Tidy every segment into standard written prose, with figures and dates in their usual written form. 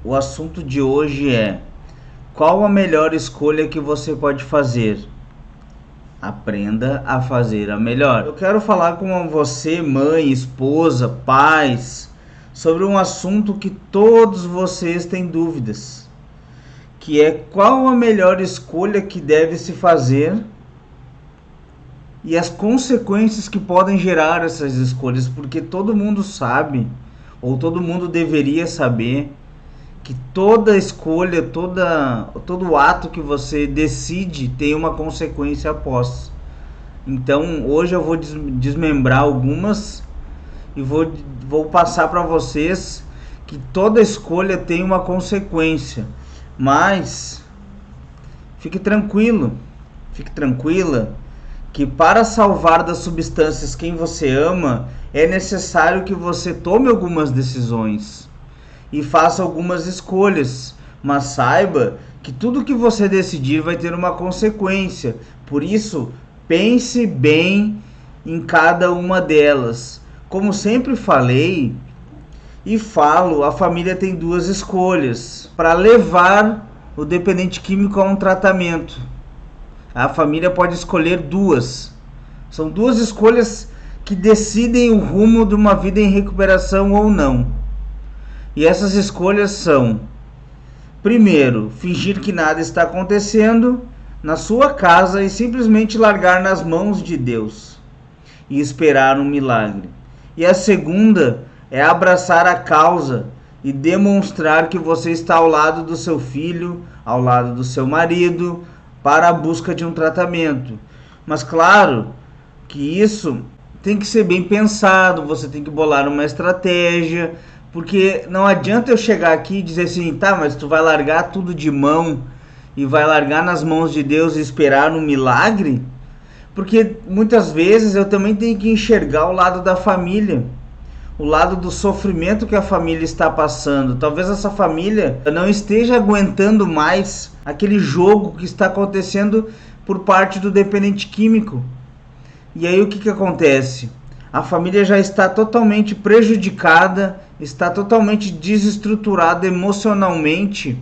O assunto de hoje é: qual a melhor escolha que você pode fazer? Aprenda a fazer a melhor. Eu quero falar com você, mãe, esposa, pais, sobre um assunto que todos vocês têm dúvidas, que é qual a melhor escolha que deve se fazer e as consequências que podem gerar essas escolhas, porque todo mundo sabe, ou todo mundo deveria saber, que toda escolha, todo ato que você decide tem uma consequência após. Então hoje eu vou desmembrar algumas e vou passar para vocês que toda escolha tem uma consequência. Mas fique tranquilo, fique tranquila, que para salvar das substâncias quem você ama, é necessário que você tome algumas decisões e faça algumas escolhas, mas saiba que tudo que você decidir vai ter uma consequência. Por isso, pense bem em cada uma delas. Como sempre falei e falo, a família tem duas escolhas para levar o dependente químico a um tratamento. A família pode escolher duas. São duas escolhas que decidem o rumo de uma vida em recuperação ou não. E essas escolhas são: primeiro, fingir que nada está acontecendo na sua casa e simplesmente largar nas mãos de Deus e esperar um milagre. E a segunda é abraçar a causa e demonstrar que você está ao lado do seu filho, ao lado do seu marido, para a busca de um tratamento. Mas claro que isso tem que ser bem pensado, você tem que bolar uma estratégia, porque não adianta eu chegar aqui e dizer assim: tá, mas tu vai largar tudo de mão e vai largar nas mãos de Deus e esperar um milagre? Porque muitas vezes eu também tenho que enxergar o lado da família, o lado do sofrimento que a família está passando. Talvez essa família não esteja aguentando mais aquele jogo que está acontecendo por parte do dependente químico. E aí o que acontece? A família já está totalmente prejudicada, está totalmente desestruturada emocionalmente,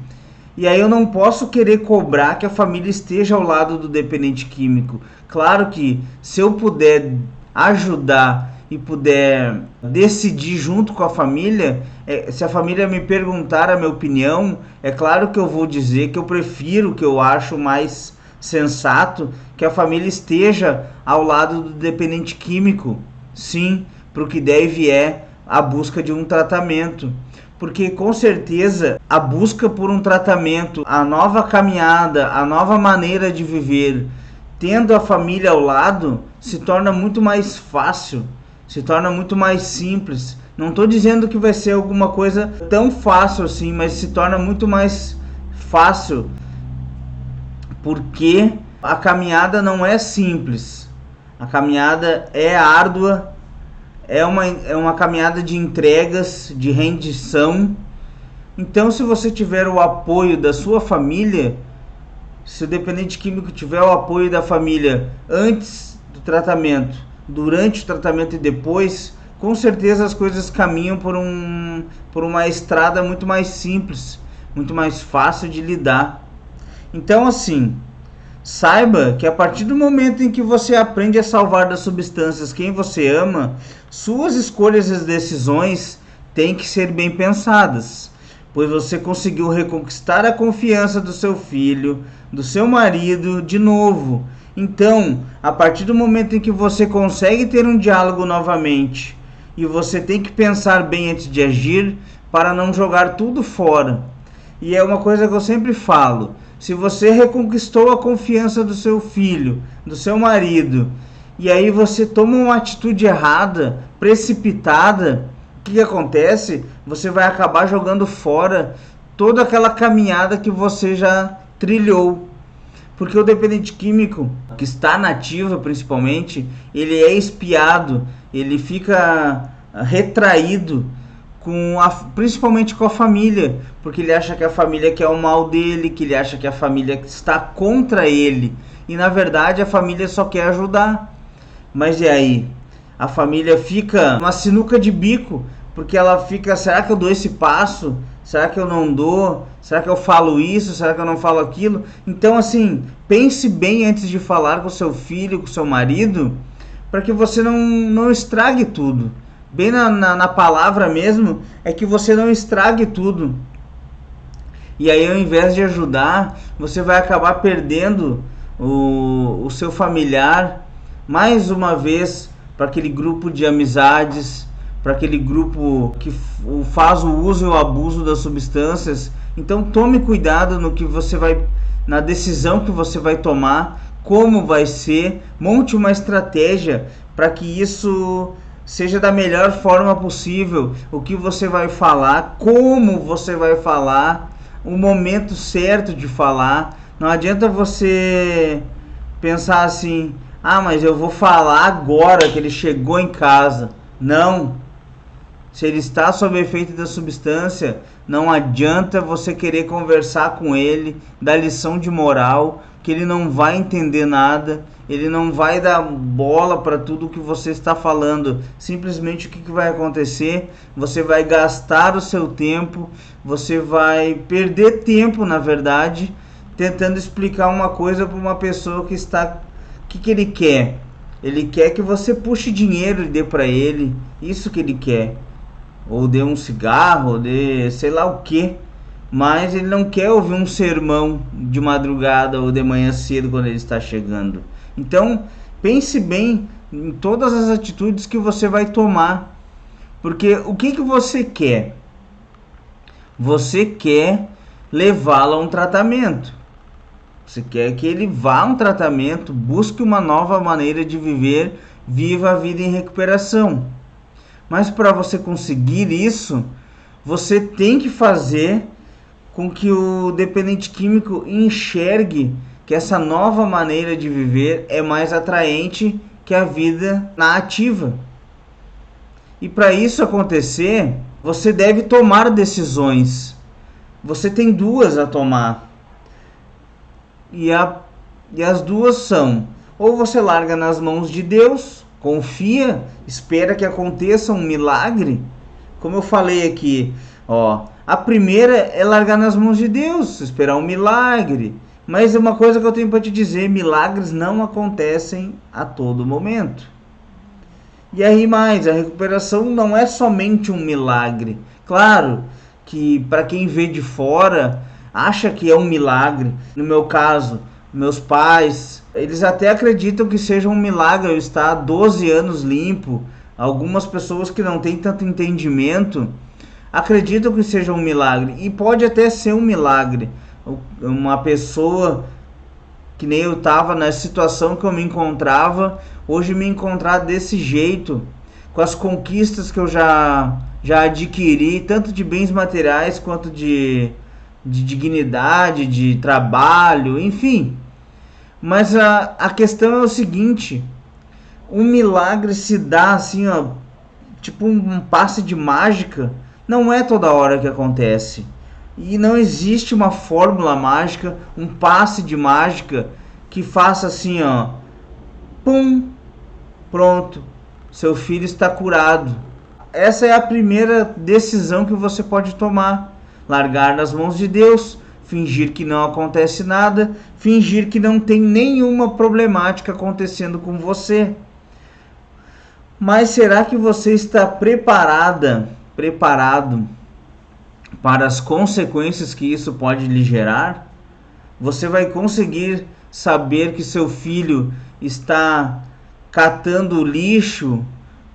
e aí eu não posso querer cobrar que a família esteja ao lado do dependente químico. Claro que se eu puder ajudar e puder decidir junto com a família, se a família me perguntar a minha opinião, é claro que eu vou dizer que eu prefiro, que eu acho mais sensato, que a família esteja ao lado do dependente químico. Sim, para o que deve é a busca de um tratamento, porque com certeza a busca por um tratamento, a nova caminhada, a nova maneira de viver, tendo a família ao lado, se torna muito mais fácil, se torna muito mais simples. Não estou dizendo que vai ser alguma coisa tão fácil assim, mas se torna muito mais fácil, porque a caminhada não é simples. A caminhada é árdua, é uma caminhada de entregas, de rendição. Então, se você tiver o apoio da sua família, se o dependente químico tiver o apoio da família antes do tratamento, durante o tratamento e depois, com certeza as coisas caminham por uma estrada muito mais simples, muito mais fácil de lidar. Então, assim, saiba que a partir do momento em que você aprende a salvar das substâncias quem você ama, suas escolhas e decisões têm que ser bem pensadas, pois você conseguiu reconquistar a confiança do seu filho, do seu marido de novo. Então, a partir do momento em que você consegue ter um diálogo novamente, e você tem que pensar bem antes de agir para não jogar tudo fora. E é uma coisa que eu sempre falo: se você reconquistou a confiança do seu filho, do seu marido, e aí você toma uma atitude errada, precipitada, o que acontece? Você vai acabar jogando fora toda aquela caminhada que você já trilhou. Porque o dependente químico, que está na ativa principalmente, ele é espiado, ele fica retraído, principalmente com a família, porque ele acha que a família quer o mal dele, que ele acha que a família está contra ele, e na verdade a família só quer ajudar. Mas e aí? A família fica uma sinuca de bico, porque ela fica: será que eu dou esse passo? Será que eu não dou? Será que eu falo isso? Será que eu não falo aquilo? Então, assim, pense bem antes de falar com seu filho, com seu marido, para que você não estrague tudo. Bem na palavra mesmo, é que você não estrague tudo. E aí, ao invés de ajudar, você vai acabar perdendo o seu familiar mais uma vez para aquele grupo de amizades, para aquele grupo que faz o uso e o abuso das substâncias. Então tome cuidado no que você vai, na decisão que você vai tomar, como vai ser, monte uma estratégia para que isso seja da melhor forma possível, o que você vai falar, como você vai falar, o momento certo de falar. Não adianta você pensar assim, mas eu vou falar agora que ele chegou em casa. Não. Se ele está sob efeito da substância, não adianta você querer conversar com ele, dar lição de moral, que ele não vai entender nada, ele não vai dar bola para tudo que você está falando. Simplesmente o que vai acontecer? Você vai gastar o seu tempo, você vai perder tempo, na verdade, tentando explicar uma coisa para uma pessoa que está... O que ele quer? Ele quer que você puxe dinheiro e dê para ele, isso que ele quer. Ou dê um cigarro, ou dê sei lá o que, mas ele não quer ouvir um sermão de madrugada ou de manhã cedo quando ele está chegando. Então pense bem em todas as atitudes que você vai tomar, porque o que você quer? Você quer levá-lo a um tratamento, você quer que ele vá a um tratamento, busque uma nova maneira de viver, viva a vida em recuperação. Mas para você conseguir isso, você tem que fazer com que o dependente químico enxergue que essa nova maneira de viver é mais atraente que a vida na ativa. E para isso acontecer, você deve tomar decisões. Você tem duas a tomar. E as duas são: ou você larga nas mãos de Deus, confia, espera que aconteça um milagre. Como eu falei aqui, a primeira é largar nas mãos de Deus, esperar um milagre. Mas uma coisa que eu tenho para te dizer: milagres não acontecem a todo momento. E aí mais, a recuperação não é somente um milagre. Claro que para quem vê de fora, acha que é um milagre. No meu caso, meus pais, eles até acreditam que seja um milagre eu estar 12 anos limpo. Algumas pessoas que não têm tanto entendimento acreditam que seja um milagre. E pode até ser um milagre. Uma pessoa que nem eu estava na situação que eu me encontrava, hoje me encontrar desse jeito, com as conquistas que eu já adquiri, tanto de bens materiais quanto de dignidade, de trabalho, enfim. Mas a questão é o seguinte: um milagre se dá assim, tipo um passe de mágica. Não é toda hora que acontece. E não existe uma fórmula mágica, um passe de mágica que faça assim, pum, pronto, seu filho está curado. Essa é a primeira decisão que você pode tomar: largar nas mãos de Deus, fingir que não acontece nada, fingir que não tem nenhuma problemática acontecendo com você. Mas será que você está preparado para as consequências que isso pode lhe gerar? Você vai conseguir saber que seu filho está catando lixo,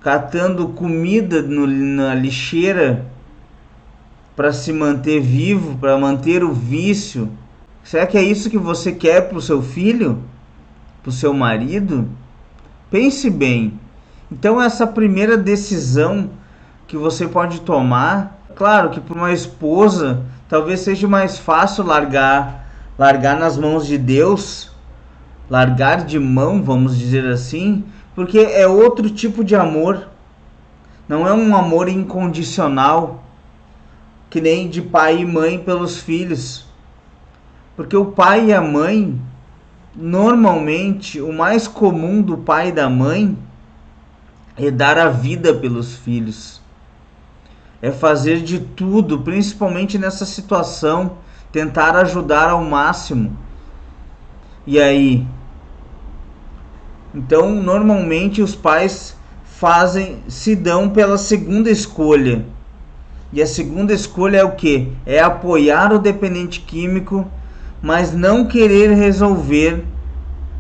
catando comida na lixeira para se manter vivo, para manter o vício? Será que é isso que você quer para o seu filho? Para o seu marido? Pense bem. Então essa primeira decisão que você pode tomar, claro que para uma esposa talvez seja mais fácil largar nas mãos de Deus, largar de mão, vamos dizer assim, porque é outro tipo de amor. Não é um amor incondicional, que nem de pai e mãe pelos filhos. Porque o pai e a mãe, normalmente, o mais comum do pai e da mãe é dar a vida pelos filhos. é fazer de tudo, principalmente nessa situação, tentar ajudar ao máximo. E aí? Então, normalmente os pais se dão pela segunda escolha. E a segunda escolha é o quê? É apoiar o dependente químico, mas não querer resolver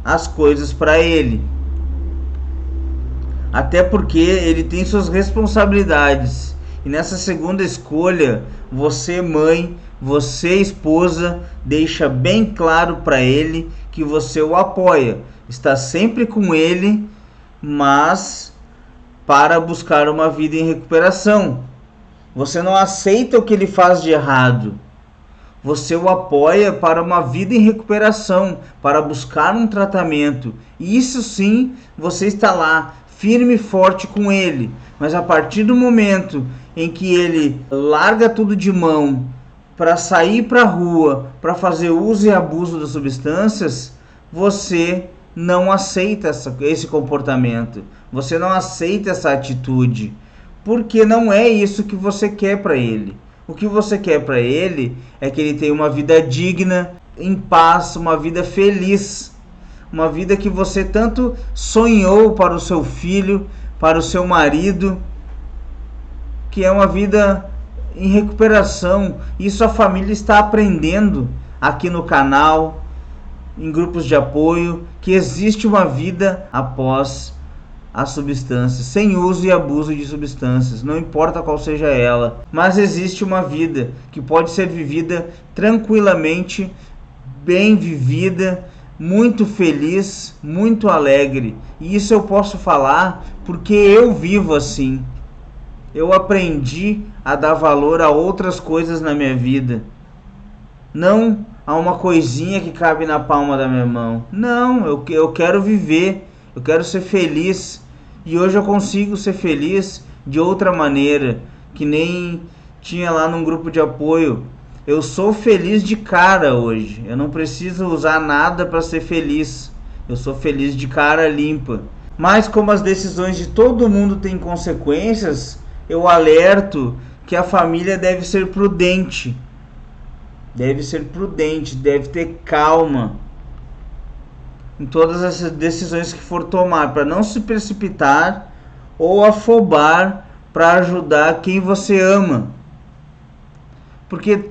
as coisas para ele. Até porque ele tem suas responsabilidades. E nessa segunda escolha, você, mãe, você, esposa, deixa bem claro para ele que você o apoia. Está sempre com ele, mas para buscar uma vida em recuperação. Você não aceita o que ele faz de errado. Você o apoia para uma vida em recuperação, para buscar um tratamento. E isso sim, você está lá, firme e forte com ele. Mas a partir do momento em que ele larga tudo de mão para sair para a rua, para fazer uso e abuso das substâncias, você não aceita esse comportamento. Você não aceita essa atitude, porque não é isso que você quer para ele. O que você quer para ele é que ele tenha uma vida digna, em paz, uma vida feliz, uma vida que você tanto sonhou para o seu filho, para o seu marido, que é uma vida em recuperação. Isso a família está aprendendo aqui no canal, em grupos de apoio, que existe uma vida após as substâncias, sem uso e abuso de substâncias, não importa qual seja ela, mas existe uma vida que pode ser vivida tranquilamente, bem vivida, muito feliz, muito alegre. E isso eu posso falar porque eu vivo assim. Eu aprendi a dar valor a outras coisas na minha vida, não a uma coisinha que cabe na palma da minha mão. Não, eu quero viver, eu quero ser feliz. E hoje eu consigo ser feliz de outra maneira, que nem tinha lá num grupo de apoio. Eu sou feliz de cara hoje. Eu não preciso usar nada para ser feliz. Eu sou feliz de cara limpa. Mas como as decisões de todo mundo têm consequências, eu alerto que a família deve ser prudente. Deve ser prudente, deve ter calma em todas essas decisões que for tomar, para não se precipitar ou afobar para ajudar quem você ama. Porque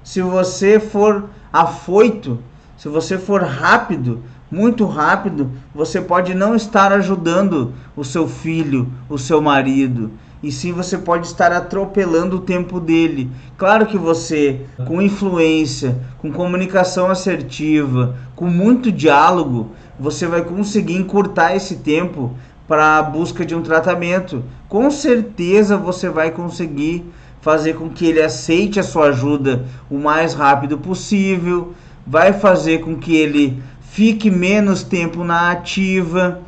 se você for afoito, se você for rápido, muito rápido, você pode não estar ajudando o seu filho, o seu marido, e sim você pode estar atropelando o tempo dele. Claro que você, com influência, com comunicação assertiva, com muito diálogo, você vai conseguir encurtar esse tempo para a busca de um tratamento. Com certeza você vai conseguir fazer com que ele aceite a sua ajuda o mais rápido possível, vai fazer com que ele fique menos tempo na ativa,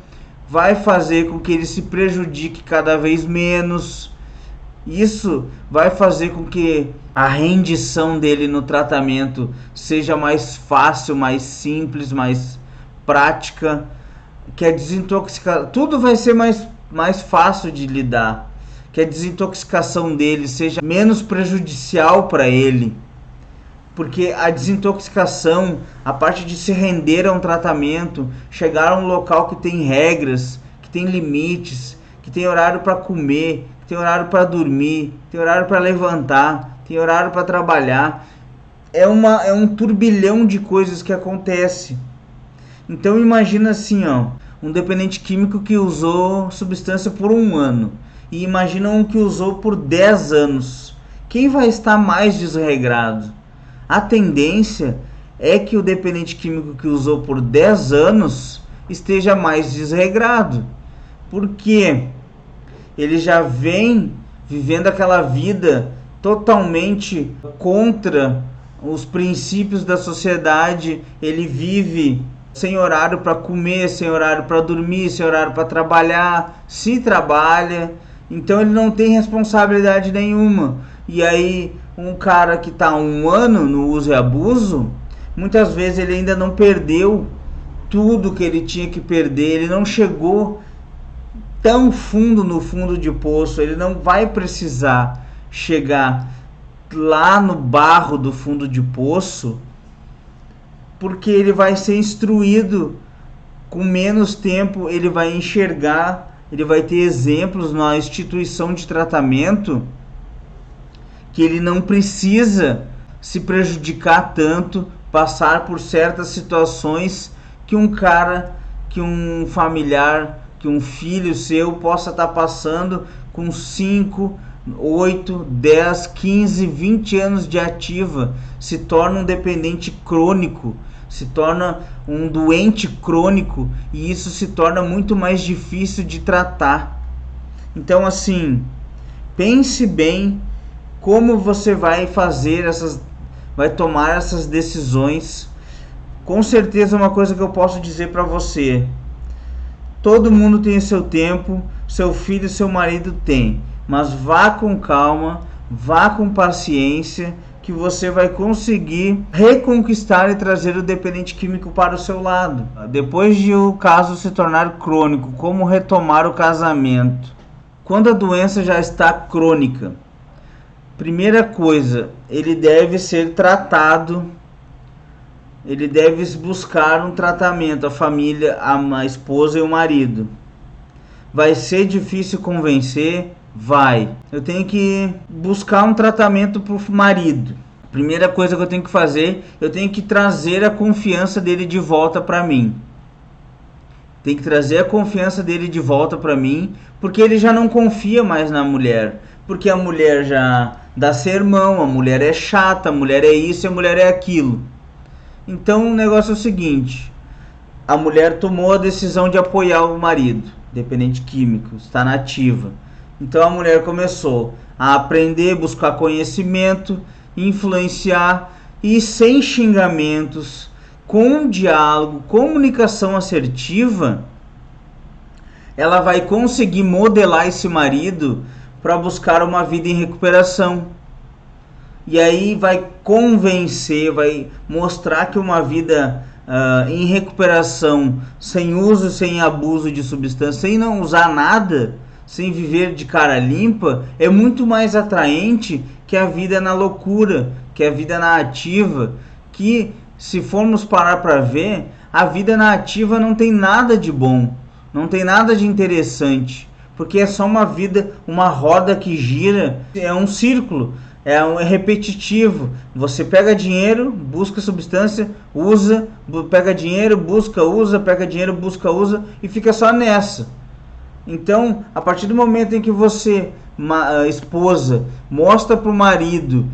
vai fazer com que ele se prejudique cada vez menos. Isso vai fazer com que a rendição dele no tratamento seja mais fácil, mais simples, mais prática, que a desintoxicação, tudo vai ser mais fácil de lidar, que a desintoxicação dele seja menos prejudicial para ele. Porque a desintoxicação, a parte de se render a um tratamento, chegar a um local que tem regras, que tem limites, que tem horário para comer, que tem horário para dormir, tem horário para levantar, tem horário para trabalhar, é um turbilhão de coisas que acontece. Então imagina assim, um dependente químico que usou substância por 1 ano, e imagina um que usou por 10 anos. Quem vai estar mais desregrado? A tendência é que o dependente químico que usou por 10 anos esteja mais desregrado, porque ele já vem vivendo aquela vida totalmente contra os princípios da sociedade. Ele vive sem horário para comer, sem horário para dormir, sem horário para trabalhar, se trabalha, então ele não tem responsabilidade nenhuma. E aí um cara que está 1 ano no uso e abuso, muitas vezes ele ainda não perdeu tudo que ele tinha que perder, ele não chegou tão fundo no fundo de poço, ele não vai precisar chegar lá no barro do fundo de poço, porque ele vai ser instruído com menos tempo, ele vai enxergar, ele vai ter exemplos na instituição de tratamento que ele não precisa se prejudicar tanto, passar por certas situações que um cara, que um familiar, que um filho seu possa estar passando com 5, 8, 10, 15, 20 anos de ativa, se torna um dependente crônico, se torna um doente crônico, e isso se torna muito mais difícil de tratar. Então, assim, pense bem como você vai vai tomar essas decisões. Com certeza, uma coisa que eu posso dizer para você: todo mundo tem seu tempo, seu filho e seu marido tem, mas vá com calma, vá com paciência, que você vai conseguir reconquistar e trazer o dependente químico para o seu lado. Depois de o caso se tornar crônico, como retomar o casamento? Quando a doença já está crônica, primeira coisa, ele deve ser tratado, ele deve buscar um tratamento, a família, a esposa e o marido. Vai ser difícil convencer? Vai. Eu tenho que buscar um tratamento para o marido. Primeira coisa que eu tenho que fazer, eu tenho que trazer a confiança dele de volta para mim. Tem que trazer a confiança dele de volta para mim, porque ele já não confia mais na mulher. Porque a mulher já dá sermão, a mulher é chata, a mulher é isso, a mulher é aquilo. Então o negócio é o seguinte: a mulher tomou a decisão de apoiar o marido, dependente químico, está na ativa. Então a mulher começou a aprender, buscar conhecimento, influenciar, e sem xingamentos, com diálogo, comunicação assertiva, ela vai conseguir modelar esse marido para buscar uma vida em recuperação. E aí vai convencer, vai mostrar que uma vida em recuperação, sem uso, sem abuso de substância, sem não usar nada, sem viver de cara limpa, é muito mais atraente que a vida na loucura, que a vida na ativa, que, se formos parar para ver, a vida na ativa não tem nada de bom, não tem nada de interessante, porque é só uma vida, uma roda que gira, é um círculo, é repetitivo. Você pega dinheiro, busca substância, usa, pega dinheiro, busca, usa, pega dinheiro, busca, usa, e fica só nessa. Então, a partir do momento em que você, esposa, mostra para o marido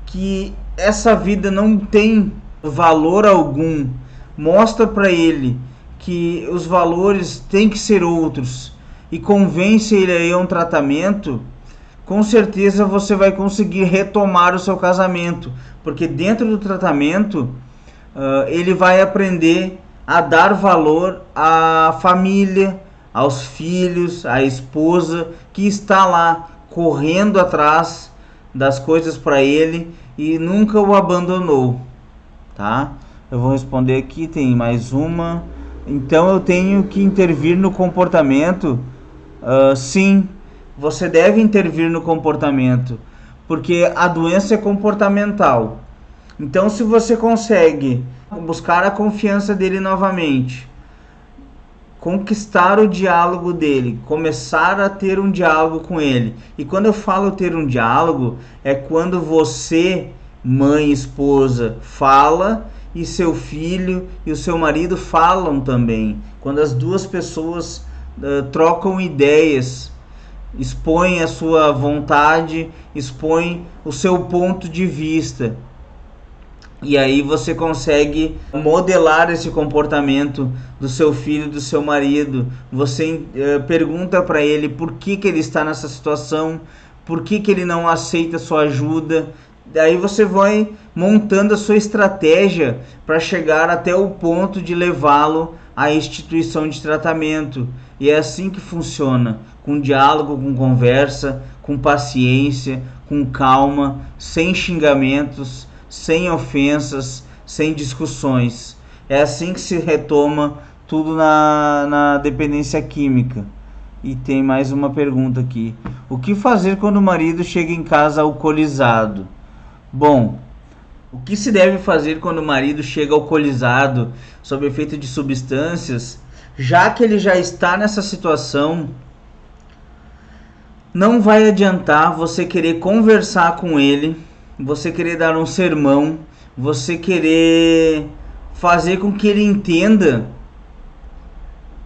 que essa vida não tem valor algum, mostra para ele que os valores têm que ser outros, e convence ele a ir a um tratamento, com certeza você vai conseguir retomar o seu casamento, porque dentro do tratamento ele vai aprender a dar valor à família, aos filhos, à esposa que está lá correndo atrás das coisas para ele e nunca o abandonou, tá? Eu vou responder aqui, tem mais uma. Então eu tenho que intervir no comportamento? Sim, você deve intervir no comportamento, porque a doença é comportamental. Então, se você consegue buscar a confiança dele novamente, conquistar o diálogo dele, começar a ter um diálogo com ele. E quando eu falo ter um diálogo, é quando você, mãe, esposa, fala e seu filho e o seu marido falam também. Quando as duas pessoas trocam ideias, expõem a sua vontade, expõem o seu ponto de vista. E aí você consegue modelar esse comportamento do seu filho, do seu marido. Você pergunta para ele por que ele está nessa situação, por que ele não aceita sua ajuda. Daí você vai montando a sua estratégia para chegar até o ponto de levá-lo à instituição de tratamento. E é assim que funciona, com diálogo, com conversa, com paciência, com calma, sem xingamentos, sem ofensas, sem discussões. É assim que se retoma tudo na dependência química. E tem mais uma pergunta aqui. O que fazer quando o marido chega em casa alcoolizado? Bom, o que se deve fazer quando o marido chega alcoolizado, sob efeito de substâncias, já que ele já está nessa situação? Não vai adiantar você querer conversar com ele, você querer dar um sermão, você querer fazer com que ele entenda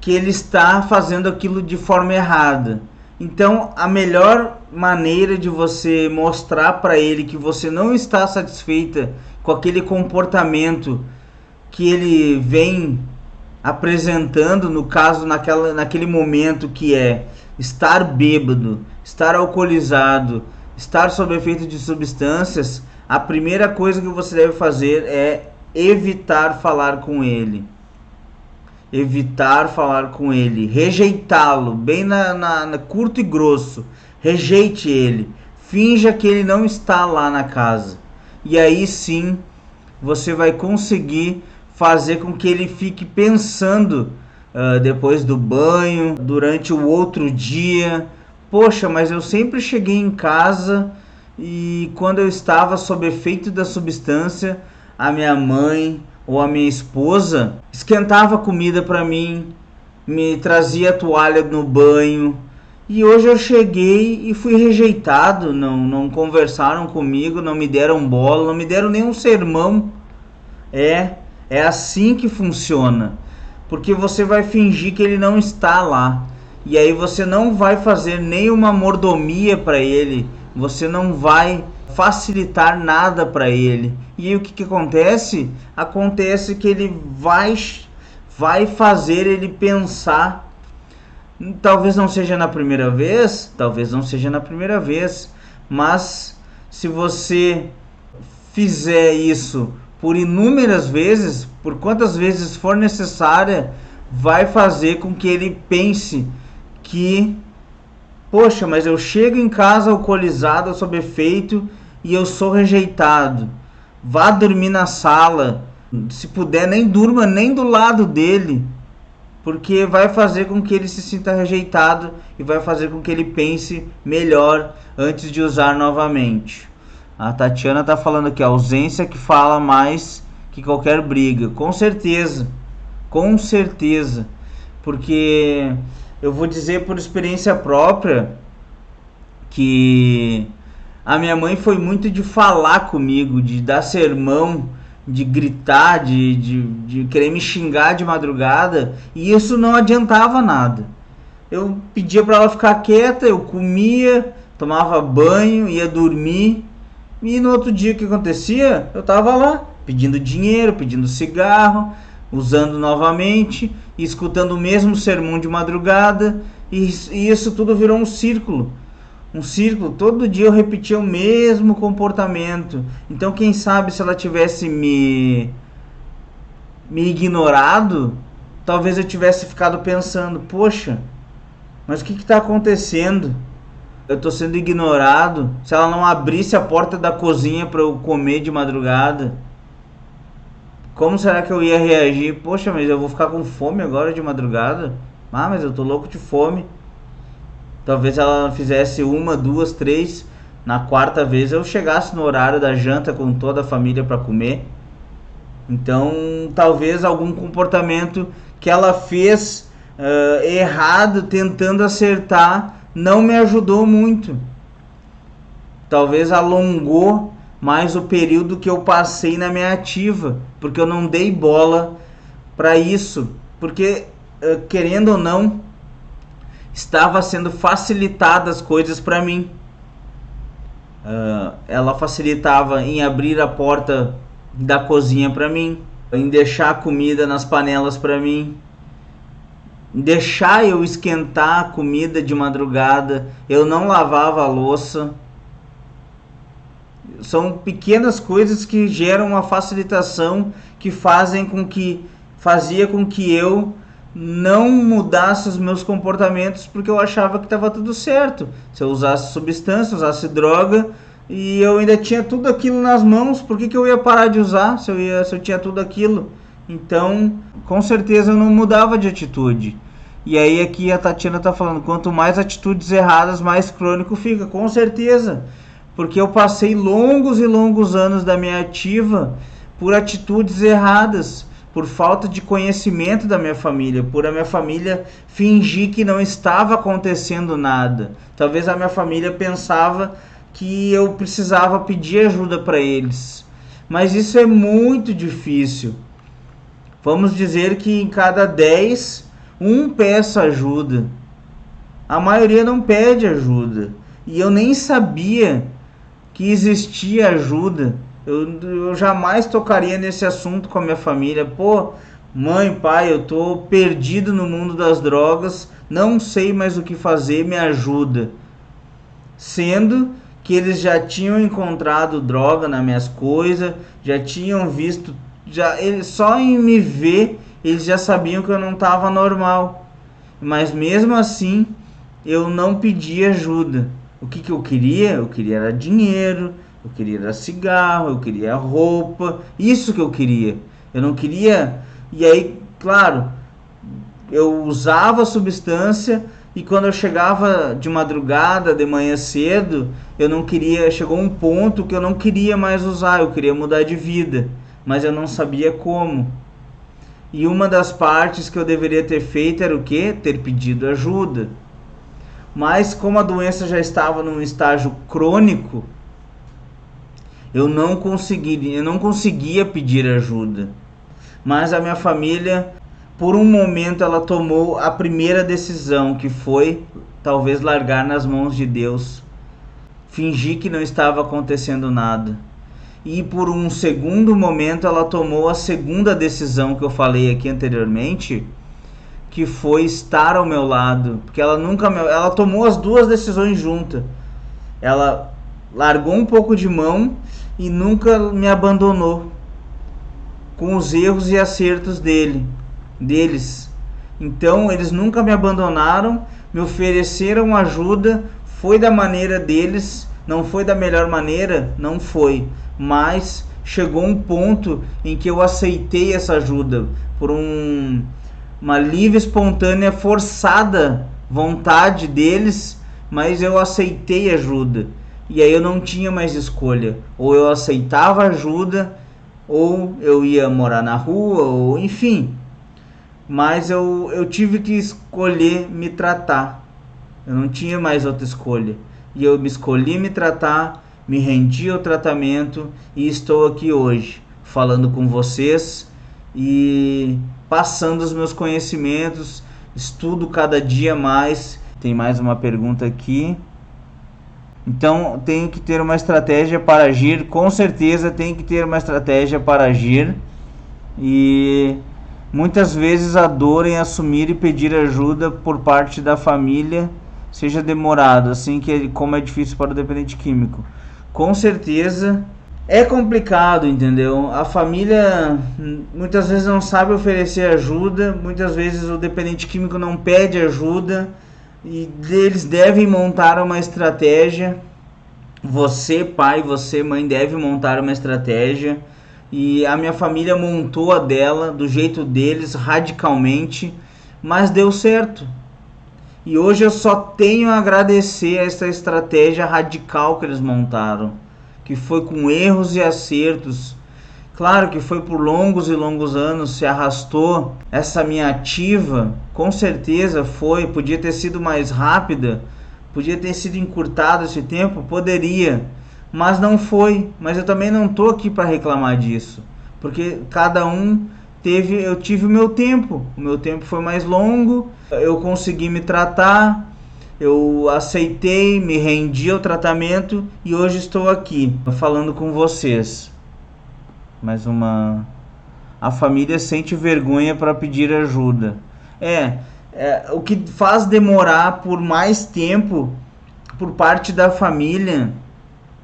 que ele está fazendo aquilo de forma errada. Então, a melhor maneira de você mostrar para ele que você não está satisfeita com aquele comportamento que ele vem apresentando, no caso, naquele momento, que é estar bêbado, estar alcoolizado, estar sob efeito de substâncias, a primeira coisa que você deve fazer é evitar falar com ele. Evitar falar com ele, rejeitá-lo, bem na curto e grosso. Rejeite ele, finja que ele não está lá na casa. E aí sim, você vai conseguir fazer com que ele fique pensando depois do banho, durante o outro dia. Poxa, mas eu sempre cheguei em casa e quando eu estava sob efeito da substância, a minha mãe ou a minha esposa esquentava comida para mim, me trazia toalha no banho, e hoje eu cheguei e fui rejeitado, não conversaram comigo, não me deram bola, não me deram nenhum sermão. É assim que funciona, porque você vai fingir que ele não está lá, e aí você não vai fazer nenhuma mordomia para ele, você não vai facilitar nada para ele. E aí o que acontece? Acontece que ele vai fazer ele pensar. Talvez não seja na primeira vez, mas se você fizer isso por inúmeras vezes, por quantas vezes for necessária, vai fazer com que ele pense que, poxa, mas eu chego em casa alcoolizado, sob efeito, e eu sou rejeitado. Vá dormir na sala, se puder nem durma nem do lado dele, porque vai fazer com que ele se sinta rejeitado e vai fazer com que ele pense melhor antes de usar novamente. A Tatiana está falando aqui, a ausência que fala mais que qualquer briga. Com certeza, porque eu vou dizer por experiência própria que a minha mãe foi muito de falar comigo, de dar sermão, de gritar, de querer me xingar de madrugada, e isso não adiantava nada. Eu pedia para ela ficar quieta, eu comia, tomava banho, ia dormir, e no outro dia o que acontecia? Eu estava lá, pedindo dinheiro, pedindo cigarro, usando novamente, e escutando o mesmo sermão de madrugada, e isso tudo virou um círculo. Todo dia eu repetia o mesmo comportamento. Então quem sabe se ela tivesse me ignorado, talvez eu tivesse ficado pensando, poxa, mas o que está acontecendo? Eu estou sendo ignorado. Se ela não abrisse a porta da cozinha para eu comer de madrugada, como será que eu ia reagir? Poxa, mas eu vou ficar com fome agora de madrugada? Ah, mas eu tô louco de fome. Talvez ela fizesse uma, duas, três. Na quarta vez eu chegasse no horário da janta com toda a família para comer. Então, talvez algum comportamento que ela fez errado, tentando acertar, não me ajudou muito. Talvez alongou mais o período que eu passei na minha ativa, porque eu não dei bola para isso. Porque, querendo ou não, estava sendo facilitadas as coisas para mim. Ela facilitava em abrir a porta da cozinha para mim, em deixar a comida nas panelas para mim, em deixar eu esquentar a comida de madrugada. Eu não lavava a louça. São pequenas coisas que geram uma facilitação, que fazia com que eu não mudasse os meus comportamentos, porque eu achava que estava tudo certo. Se eu usasse substância, usasse droga, e eu ainda tinha tudo aquilo nas mãos, por que eu ia parar de usar se eu tinha tudo aquilo? Então, com certeza eu não mudava de atitude. E aí aqui a Tatiana tá falando, quanto mais atitudes erradas, mais crônico fica. Com certeza, porque eu passei longos e longos anos da minha ativa por atitudes erradas, por falta de conhecimento da minha família, por a minha família fingir que não estava acontecendo nada. Talvez a minha família pensava que eu precisava pedir ajuda para eles. Mas isso é muito difícil. Vamos dizer que em cada 10, um peça ajuda. A maioria não pede ajuda. E eu nem sabia que existia ajuda. Eu jamais tocaria nesse assunto com a minha família. Pô, mãe, pai, eu tô perdido no mundo das drogas, não sei mais o que fazer, me ajuda. Sendo que eles já tinham encontrado droga nas minhas coisas, já tinham visto, só em me ver, eles já sabiam que eu não estava normal. Mas mesmo assim, eu não pedi ajuda. O que eu queria? Eu queria era dinheiro, eu queria era cigarro, eu queria roupa, isso que eu queria. Eu não queria... E aí, claro, eu usava a substância e quando eu chegava de madrugada, de manhã cedo, eu não queria... Chegou um ponto que eu não queria mais usar, eu queria mudar de vida, mas eu não sabia como. E uma das partes que eu deveria ter feito era o quê? Ter pedido ajuda. Mas como a doença já estava num estágio crônico, eu não conseguia pedir ajuda. Mas a minha família, por um momento, ela tomou a primeira decisão, que foi talvez largar nas mãos de Deus, fingir que não estava acontecendo nada. E por um segundo momento ela tomou a segunda decisão que eu falei aqui anteriormente, que foi estar ao meu lado, porque ela tomou as duas decisões juntas. Ela largou um pouco de mão e nunca me abandonou, com os erros e acertos deles. Então eles nunca me abandonaram, me ofereceram ajuda, foi da maneira deles, não foi da melhor maneira, não foi, mas chegou um ponto em que eu aceitei essa ajuda por uma livre, espontânea, forçada vontade deles, mas eu aceitei ajuda. E aí eu não tinha mais escolha. Ou eu aceitava ajuda, ou eu ia morar na rua, ou enfim. Mas eu tive que escolher me tratar. Eu não tinha mais outra escolha. E eu me escolhi me tratar, me rendi ao tratamento e estou aqui hoje, falando com vocês e passando os meus conhecimentos, estudo cada dia mais. Tem mais uma pergunta aqui. Então, tenho que ter uma estratégia para agir. Com certeza, tem que ter uma estratégia para agir. E muitas vezes a dor em assumir e pedir ajuda por parte da família seja demorado, assim como é difícil para o dependente químico. Com certeza é complicado, entendeu? A família muitas vezes não sabe oferecer ajuda, muitas vezes o dependente químico não pede ajuda e eles devem montar uma estratégia. Você, pai, você, mãe, deve montar uma estratégia. E a minha família montou a dela do jeito deles, radicalmente, mas deu certo. E hoje eu só tenho a agradecer a essa estratégia radical que eles montaram, que foi com erros e acertos. Claro que foi por longos e longos anos, se arrastou essa minha ativa, com certeza foi, podia ter sido mais rápida, podia ter sido encurtado esse tempo, poderia, mas não foi. Mas eu também não tô aqui para reclamar disso, porque cada um eu tive o meu tempo foi mais longo, eu consegui me tratar, eu aceitei, me rendi ao tratamento e hoje estou aqui falando com vocês. Mais uma... A família sente vergonha para pedir ajuda. O que faz demorar por mais tempo por parte da família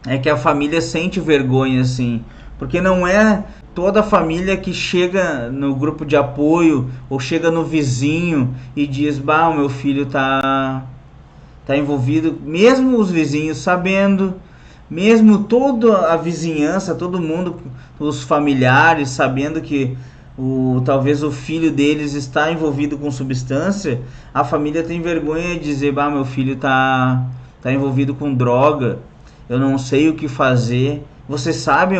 é que a família sente vergonha, assim, porque não é toda a família que chega no grupo de apoio ou chega no vizinho e diz: bah, o meu filho tá envolvido, mesmo os vizinhos sabendo, mesmo toda a vizinhança, todo mundo, os familiares sabendo que talvez o filho deles está envolvido com substância, a família tem vergonha de dizer, bah, meu filho tá envolvido com droga, eu não sei o que fazer, vocês sabem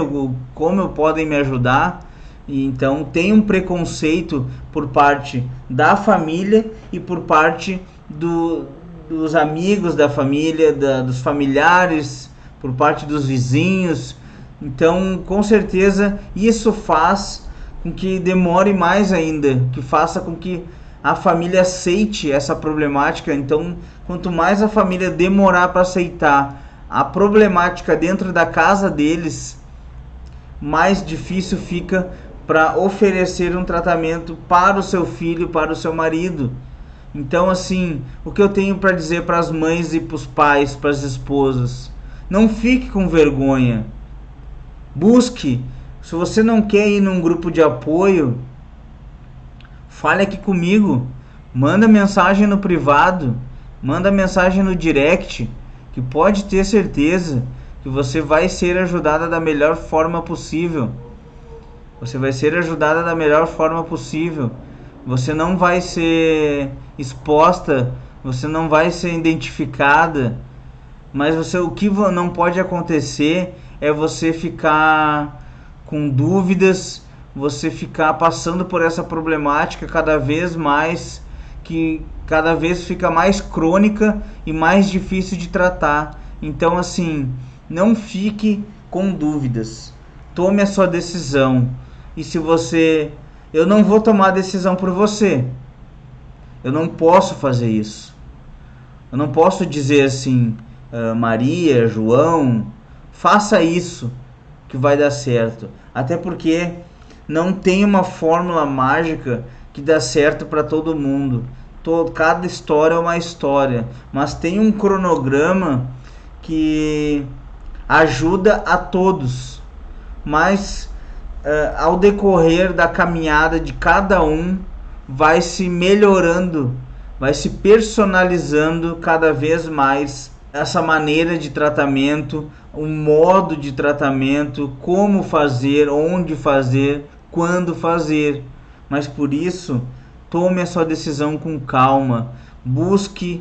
como podem me ajudar? E então tem um preconceito por parte da família e por parte dos amigos da família, dos familiares, por parte dos vizinhos. Então, com certeza, isso faz com que demore mais ainda, que faça com que a família aceite essa problemática. Então, quanto mais a família demorar para aceitar a problemática dentro da casa deles, mais difícil fica para oferecer um tratamento para o seu filho, para o seu marido. Então, assim, o que eu tenho para dizer para as mães e para os pais, para as esposas: não fique com vergonha. Busque. Se você não quer ir num grupo de apoio, fale aqui comigo. Manda mensagem no privado, manda mensagem no direct, que pode ter certeza que você vai ser ajudada da melhor forma possível. Você vai ser ajudada da melhor forma possível. Você não vai ser exposta, você não vai ser identificada, mas o que não pode acontecer é você ficar com dúvidas, você ficar passando por essa problemática cada vez mais, que cada vez fica mais crônica e mais difícil de tratar. Então, assim, não fique com dúvidas. Tome a sua decisão. E se eu não vou tomar a decisão por você. Eu não posso fazer isso. Eu não posso dizer assim, Maria, João, faça isso que vai dar certo. Até porque não tem uma fórmula mágica que dá certo para todo mundo. Cada história é uma história, mas tem um cronograma que ajuda a todos. Mas ao decorrer da caminhada de cada um, vai se melhorando, vai se personalizando cada vez mais essa maneira de tratamento, o modo de tratamento, como fazer, onde fazer, quando fazer. Mas por isso, tome a sua decisão com calma, busque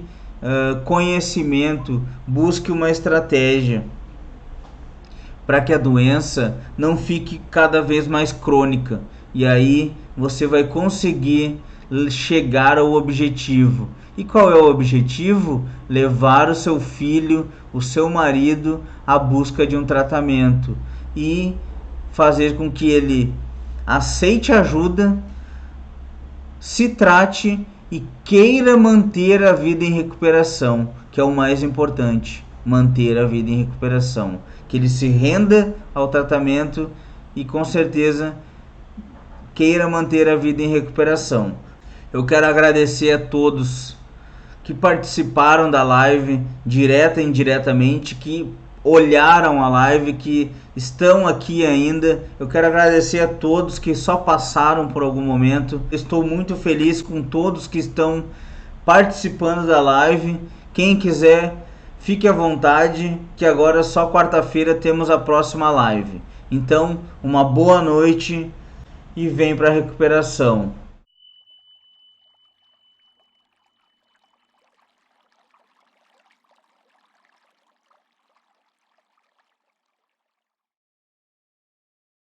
conhecimento, busque uma estratégia para que a doença não fique cada vez mais crônica. E aí você vai conseguir chegar ao objetivo. E qual é o objetivo? Levar o seu filho, o seu marido à busca de um tratamento e fazer com que ele aceite ajuda, se trate e queira manter a vida em recuperação, que é o mais importante, manter a vida em recuperação. Que ele se renda ao tratamento e com certeza queira manter a vida em recuperação. Eu quero agradecer a todos que participaram da live, direta e indiretamente, que olharam a live, que estão aqui ainda. Eu quero agradecer a todos que só passaram por algum momento. Estou muito feliz com todos que estão participando da live. Quem quiser, fique à vontade, que agora só quarta-feira temos a próxima live. Então, uma boa noite e vem para a recuperação.